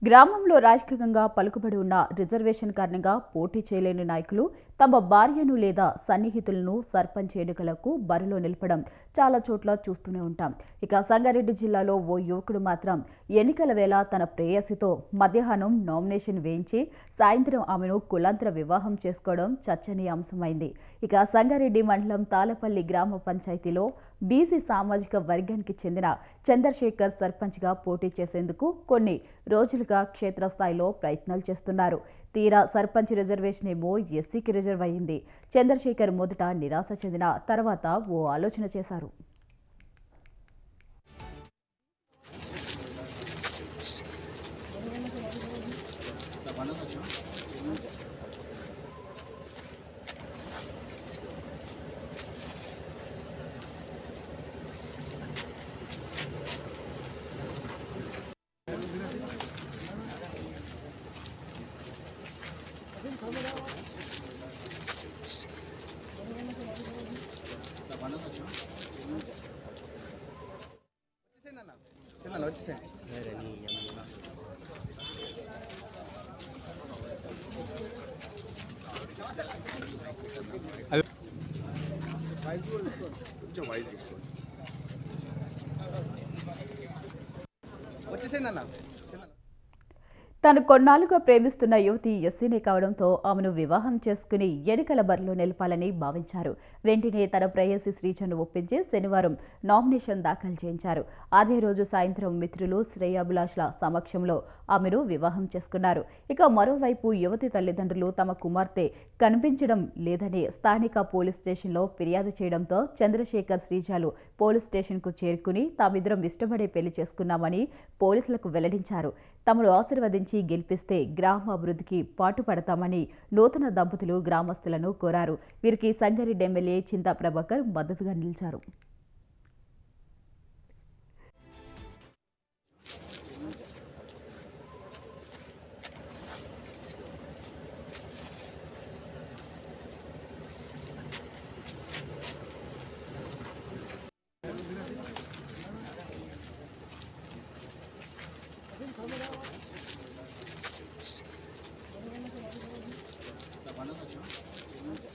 గ్రామంలో రాజకీయంగా పలుకుబడి ఉన్న రిజర్వేషన్ కారణంగా పోటీ చేయలేని నాయకులు తమ భార్యను లేదా సన్నిహితులను సర్పంచ్ ఎన్నికలకు బరిలో నిలపడం చాలా చోట్ల చూస్తూనే ఉంటాం. ఇక సంగారెడ్డి జిల్లాలో ఓ యువకుడు మాత్రం ఎన్నికల వేళ తన ప్రేయసితో మధ్యాహ్నం నామినేషన్ వేయించి సాయంత్రం ఆమెను కులాంతర వివాహం చేసుకోవడం చర్చనీయాంశమైంది. ఇక సంగారెడ్డి మండలం తాళపల్లి గ్రామ పంచాయతీలో బీసీ సామాజిక వర్గానికి చెందిన చంద్రశేఖర్ సర్పంచ్గా పోటీ చేసేందుకు కొన్ని రోజులుగా క్షేత్రస్థాయిలో ప్రయత్నాలు చేస్తున్నారు. తీరా సర్పంచ్ రిజర్వేషన్ ఏమో ఎస్సీకి రిజర్వ్ అయింది. చంద్రశేఖర్ మొదట నిరాశ చెందిన తర్వాత ఓ ఆలోచన చేశారు. తను కొన్నాళ్లుగా ప్రేమిస్తున్న యువతి ఎస్సీనే కావడంతో ఆమెను వివాహం చేసుకుని ఎన్నికల బరిలో నిలపాలని భావించారు. వెంటనే తన ప్రేయసి శ్రీజను ఒప్పించి శనివారం నామినేషన్ దాఖలు చేయించారు. అదే రోజు సాయంత్రం మిత్రులు శ్రేయాభిలాషుల సమక్షంలో ఆమెను వివాహం చేసుకున్నారు. ఇక మరోవైపు యువతి తల్లిదండ్రులు తమ కుమార్తె కనిపించడం లేదని స్థానిక పోలీస్ స్టేషన్లో ఫిర్యాదు చేయడంతో చంద్రశేఖర్ శ్రీజాలు పోలీస్ స్టేషన్కు చేరుకుని తామిద్దరం ఇష్టపడే పెళ్లి చేసుకున్నామని పోలీసులకు వెల్లడించారు. తమను ఆశీర్వదించి గెలిపిస్తే గ్రామ అభివృద్ధికి పాటుపడతామని నూతన దంపతులు గ్రామస్తులను కోరారు. వీరికి సంగారెడ్డి ఎమ్మెల్యే చింతా ప్రభాకర్ మద్దతుగా నిలిచారు. La mano